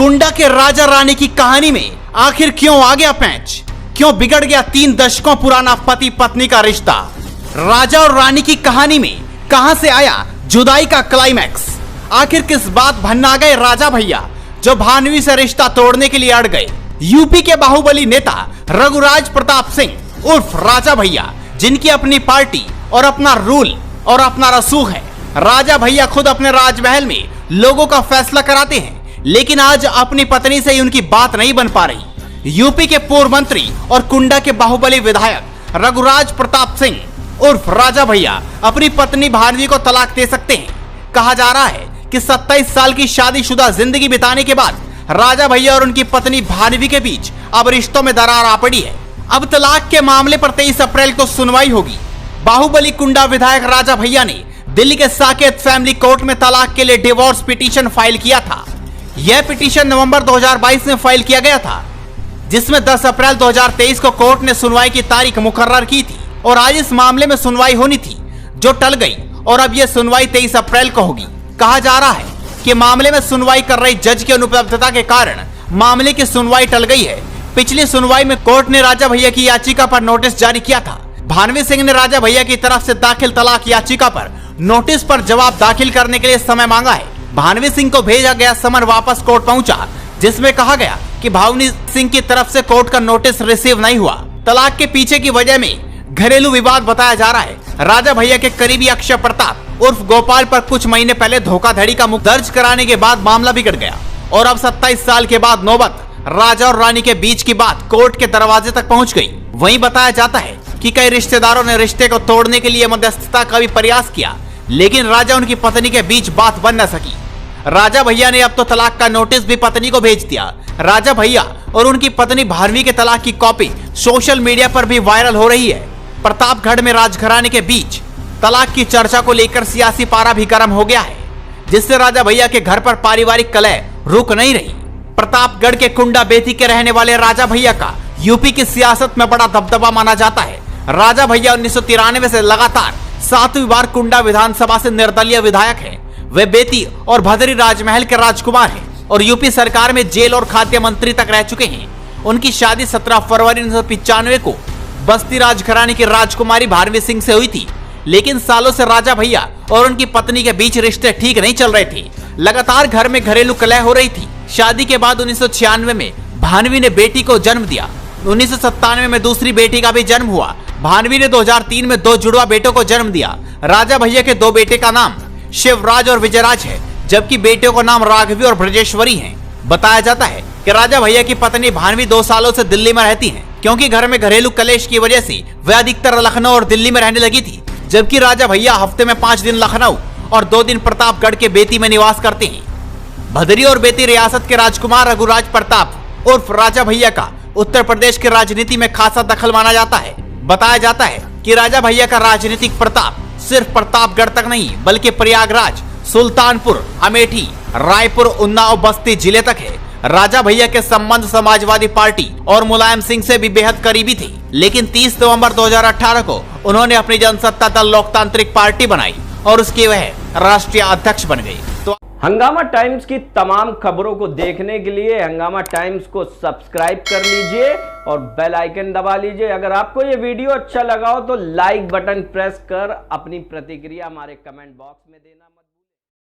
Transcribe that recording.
कुंडा के राजा रानी की कहानी में आखिर क्यों आ गया पैंच? क्यों बिगड़ गया 3 दशकों पुराना पति पत्नी का रिश्ता? राजा और रानी की कहानी में कहां से आया जुदाई का क्लाइमैक्स? आखिर किस बात भन्ना गए राजा भैया जो भानवी से रिश्ता तोड़ने के लिए अड़ गए? यूपी के बाहुबली नेता रघुराज प्रताप सिंह उर्फ राजा भैया, जिनकी अपनी पार्टी और अपना रूल और अपना रसूख है। राजा भैया खुद अपने राजमहल में लोगों का फैसला कराते हैं, लेकिन आज अपनी पत्नी से ही उनकी बात नहीं बन पा रही। यूपी के पूर्व मंत्री और कुंडा के बाहुबली विधायक रघुराज प्रताप सिंह उर्फ राजा भैया अपनी पत्नी भानवी को तलाक दे सकते हैं। कहा जा रहा है कि 27 साल की शादीशुदा जिंदगी बिताने के बाद राजा भैया और उनकी पत्नी भानवी के बीच अब रिश्तों में दरार आ पड़ी है। अब तलाक के मामले पर 23 अप्रैल को सुनवाई होगी। बाहुबली कुंडा विधायक राजा भैया ने दिल्ली के साकेत फैमिली कोर्ट में तलाक के लिए डिवोर्स पिटीशन फाइल किया था। यह पिटीशन नवंबर 2022 में फाइल किया गया था, जिसमें 10 अप्रैल 2023 को कोर्ट ने सुनवाई की तारीख मुकर्रर की थी और आज इस मामले में सुनवाई होनी थी, जो टल गई और अब यह सुनवाई 23 अप्रैल को होगी। कहा जा रहा है कि मामले में सुनवाई कर रही जज की अनुपलब्धता के कारण मामले की सुनवाई टल गई है। पिछली सुनवाई में कोर्ट ने राजा भैया की याचिका पर नोटिस जारी किया था। भानवी सिंह ने राजा भैया की तरफ से दाखिल तलाक याचिका पर नोटिस पर जवाब दाखिल करने के लिए समय मांगा है। भानवी सिंह को भेजा गया समन वापस कोर्ट पहुंचा, जिसमें कहा गया कि भावनी सिंह की तरफ से कोर्ट का नोटिस रिसीव नहीं हुआ। तलाक के पीछे की वजह में घरेलू विवाद बताया जा रहा है। राजा भैया के करीबी अक्षय प्रताप उर्फ गोपाल पर कुछ महीने पहले धोखाधड़ी का मुकदमा दर्ज कराने के बाद मामला बिगड़ गया और अब 27 साल के बाद नौबत राजा और रानी के बीच की बात कोर्ट के दरवाजे तक पहुंच गई। वहीं बताया जाता है कि कई रिश्तेदारों ने रिश्ते को तोड़ने के लिए मध्यस्थता का भी प्रयास किया, लेकिन राजा उनकी पत्नी के बीच बात बन न सकी। राजा भैया ने अब तो तलाक का नोटिस भी पत्नी को भेज दिया। राजा भैया और उनकी पत्नी भानवी के तलाक की कॉपी सोशल मीडिया पर भी वायरल हो रही है। प्रतापगढ़ में राजघराने के बीच तलाक की चर्चा को लेकर सियासी पारा भी गर्म हो गया है, जिससे राजा भैया के घर पर पारिवारिक कलह रुक नहीं रही। प्रतापगढ़ के कुंडा बेती के रहने वाले राजा भैया का यूपी की सियासत में बड़ा दबदबा माना जाता है। राजा भैया 1993 से लगातार 7वीं बार कुंडा विधानसभा से निर्दलीय विधायक हैं। वे बेती और भदरी राजमहल के राजकुमार हैं और यूपी सरकार में जेल और खाद्य मंत्री तक रह चुके हैं। उनकी शादी 17 फरवरी 1995 को बस्ती राजघराने की राजकुमारी भानवी सिंह से हुई थी, लेकिन सालों से राजा भैया और उनकी पत्नी के बीच रिश्ते ठीक नहीं चल रहे थे। लगातार घर में घरेलू कलह हो रही थी। शादी के बाद 1996 में भानवी ने बेटी को जन्म दिया। 1997 में दूसरी बेटी का भी जन्म हुआ। भानवी ने 2003 में 2 जुड़वा बेटों को जन्म दिया। राजा भैया के 2 बेटे का नाम शिवराज और विजयराज है, जबकि बेटियों का नाम राघवी और ब्रजेश्वरी है। बताया जाता है कि राजा भैया की पत्नी भानवी 2 सालों से दिल्ली में रहती हैं, क्योंकि घर में घरेलू कलेश की वजह से वे अधिकतर लखनऊ और दिल्ली में रहने लगी थी, जबकि राजा भैया हफ्ते में 5 दिन लखनऊ और 2 दिन प्रतापगढ़ के बेती में निवास करते हैं। भदरी और बेती रियासत के राजकुमार रघुराज प्रताप उर्फ राजा भैया का उत्तर प्रदेश की राजनीति में खासा दखल माना जाता है। बताया जाता है कि राजा भैया का राजनीतिक प्रताप सिर्फ प्रतापगढ़ तक नहीं, बल्कि प्रयागराज, सुल्तानपुर, अमेठी, रायपुर, उन्नाव, बस्ती जिले तक है। राजा भैया के संबंध समाजवादी पार्टी और मुलायम सिंह से भी बेहद करीबी थे, लेकिन 30 नवंबर 2018 को उन्होंने अपनी जनसत्ता दल लोकतांत्रिक पार्टी बनाई और उसके वह राष्ट्रीय अध्यक्ष बन गए। तो हंगामा टाइम्स की तमाम खबरों को देखने के लिए हंगामा टाइम्स को सब्सक्राइब कर लीजिए और बेल आइकन दबा लीजिए। अगर आपको ये वीडियो अच्छा लगा हो तो लाइक बटन प्रेस कर अपनी प्रतिक्रिया हमारे कमेंट बॉक्स में देना मत